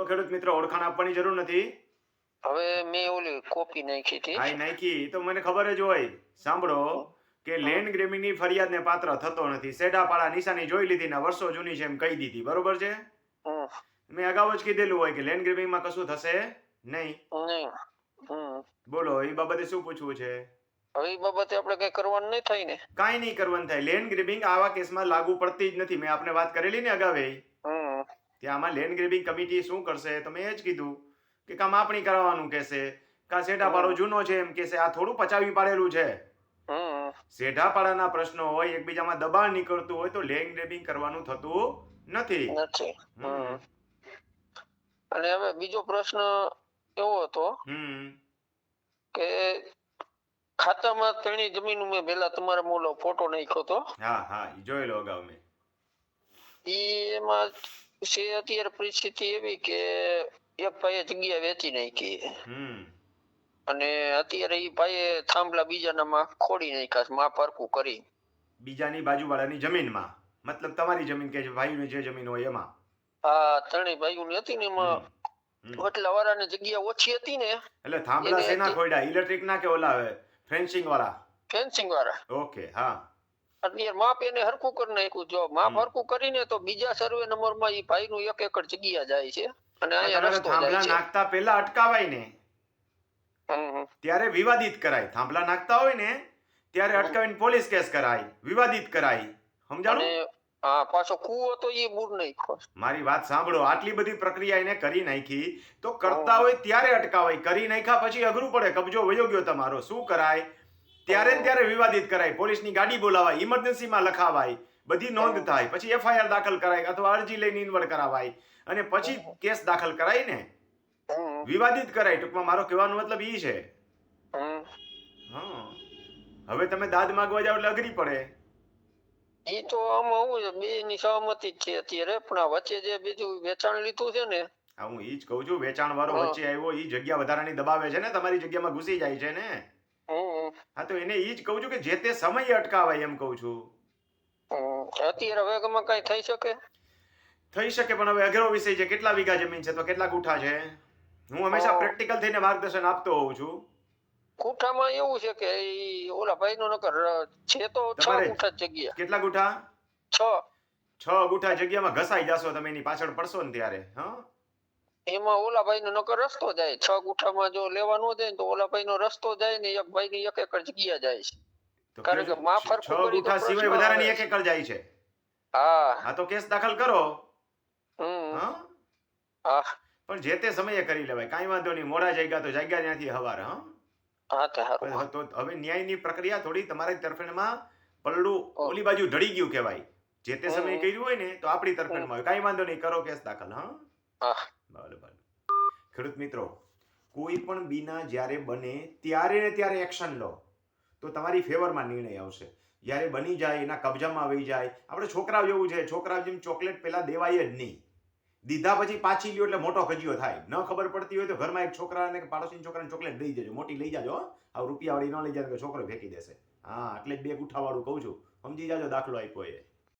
ખેડૂત મિત્ર ઓળખાણ આપવાની જરૂર નથી. હવે મેં ઓલી કોપી નાખી હતી. હા, નાખી ઈ તો મને ખબર જ હોય. સાંભળો કે હમ. લેન્ડ ગ્રેબિંગની ફરિયાદને પાત્ર થતો નથી. સેઢાપાડા નિશાની જોઈ લીધી ને વર્ષો જૂની છે એમ કહી દીધી. બરોબર છે? હમ. મેં અગાઉ જ કીધેલું હોય કે લેન્ડ ગ્રેબિંગમાં કશું થશે નહીં. નહીં. હમ. બોલો એ બાબતે શું પૂછવું છે? હવે એ બાબતે આપણે કઈ કરવાનું નહીં થાય ને. કાંઈ નહીં કરવાનું થાય. લેન્ડ ગ્રેબિંગ આવા કેસમાં લાગુ પડતી જ નથી. મેં આપને વાત કરેલી ને અગાઉ. હમ. કે આમાં લેન્ડ ગ્રેબિંગ કમિટી શું કરશે? તો મેં એ જ કીધું કે કાં માપણી કરાવવાનું કહેશે, કાં સેઢાપાડો જૂનો છે એમ કહેશે. આ થોડું પચાવી પાડેલું છે. હમ. સેઢાપાડાના પ્રશ્નો હોય, એકબીજામાં દબાણ નીકળતું હોય તો લેન્ડ ગ્રેબિંગ કરવાનું થતું નથી. નથી. હમ. અને હવે બીજો પ્રશ્ન એવો હતો કે ખાતામાં ત્રણેય જમીન મેં પેલા તમારા મોલો ફોટો નાખ્યો હતો. હા હા, ઈ જોયેલો અગાઉ મેં. એમાં છે અત્યારે પરિસ્થિતિ એવી કે એક ભાઈએ જગ્યા વેચી નાખી અને અત્યારે ઈ ભાઈએ થાંભલા બીજાનામાં ખોડી નાખ્યા છે, માપ હરખું કરી. બીજાની બાજુવાળાની જમીનમાં, મતલબ તમારી જમીન કે ભાઈની જે જમીન હોય એમાં? હા, ત્રણેય ભાઈઓની હતી ને એમાં એટલા વાળાની જગ્યા ઓછી હતી ને એટલે થાંભલા શેના ખોડ્યા? ઇલેક્ટ્રિક ના કે ઓલા ફેન્સિંગ વાળા? ફેન્સિંગ વાળા. ઓકે, હા. અત્યારે માપ એને હરખું કરી નાખ્યું. જો માપ હરખું કરીને તો બીજા સર્વે નંબરમાં ઈ ભાઈનું 1 એકર જગ્યા જાય છે અને અહીંયા રસ્તો જાય થાંભલા છે. નાખતા પહેલા અટકાવાય ને ત્યારે વિવાદિત કરાય. થાંભલા નાખતા હોય ને ત્યારે અટકાવીને પોલીસ કેસ કરાય, વિવાદિત કરાય. સમજાણું? હા, પાછો કૂવો તો ઈ બૂર નાખ્યો. મારી વાત સાંભળો. આટલી બધી પ્રક્રિયા એને કરી નાખી તો કરતા હોય ત્યારે અટકાવાય. કરી નાખ્યા પછી અઘરું પડે. કબજો વયો ગયો તમારો, શું કરાય? ત્યારે ને ત્યારે વિવાદિત કરાય, પોલીસની ગાડી બોલાવાય, ઇમરજન્સીમાં લખાવાય, બધી નોંધ થાય, પછી એફઆઈઆર દાખલ કરાય અથવા અરજી લઈને ઇન્વર્ડ કરાવાય અને પછી કેસ દાખલ કરાય ને વિવાદિત કરાય. ટૂંકમાં મારો કહેવાનો મતલબ ઈ છે. હા, હવે તમે દાદ માંગવા જાવ એટલે અઘરી પડે. ઈ તો આમાં હું છે, બે ની સહમતી જ છે અત્યારે, પણ આ વચ્ચે જે બીજું વેચાણ લીધું છે ને. હા, હું ઈ જ કહું છું. વેચાણ વાળો વચ્ચે આવ્યો, ઈ જગ્યા વધારાની દબાવે છે ને, તમારી જગ્યામાં ઘૂસી જાય છે ને. હા, તો એને ઈ જ કહું છું કે જે તે સમયે અટકાવાય એમ કહું છું. અત્યારે વેગમાં કઈ થઈ શકે? થઈ શકે, પણ હવે અઘરો વિષય છે. કેટલા વીઘા જમીન છે તો કેટલા ગુઠા છે? હું હંમેશા પ્રેક્ટિકલ થઈને માર્ગદર્શન આપતો હોઉં છું. ગુઠામાં એવું છે કે ઓલા ભાઈનો નકર છે તો 6 ગુઠા જગ્યા. કેટલા ગુઠા? 6 ગુઠા જગ્યામાં ઘસાઈ જશો તમે, એની પાછળ પડશો ને ત્યારે. હા, એમાં ઓલા ભાઈનો નકર રસ્તો જાય. 6 ગુઠામાં જો લેવા ન જાય તો ઓલા ભાઈનો રસ્તો જાય ને એક ભાઈની 1 એકર જગ્યા જાય છે. કારણ કે માં ફરક 6 ગુઠા સિવાય વધારાની 1 એકર જાય છે. હા, તો કેસ દાખલ કરો. હા, પણ જે તે સમયે કરી લેવાય. કાંઈ વાંધો નહીં. મોડા જાગ્યા તો જાગ્યા ત્યાંથી હવાર. હા, તો હવે ન્યાયની પ્રક્રિયા થોડી તમારી તરફેણમાં પલડું ઓલી બાજુ ઢળી ગયું કહેવાય. જે તે સમયે કર્યું હોય ને તો આપણી તરફેણમાં હોય. કાંઈ વાંધો નહીં, કરો કેસ દાખલ. હા, બરાબર. ખેડૂત મિત્રો, કોઈ પણ બીના જ્યારે બને ત્યારે ને ત્યારે એક્શન લો તો તમારી ફેવરમાં નિર્ણય આવશે. જ્યારે બની જાય, એના કબજામાં આવી જાય. આપણે છોકરાઓ જેવું છે. છોકરાઓ જેમ ચોકલેટ પહેલા દેવાય જ નહીં. દીધા પછી પાછી લ્યો એટલે મોટો ખજીયો થાય. ન ખબર પડતી હોય તો ઘરમાં એક છોકરાને કે પાડોશી છોકરાને ચોકલેટ દઈ દેજો. મોટી લઈ જાજો. આ રૂપિયાવાળી ન લઈ જાય તો છોકરો ફેંકી દેશે. હા, એટલે 2 ગુઠાવાળું કહું છું. સમજી જાજો દાખલો આપ્યો એ.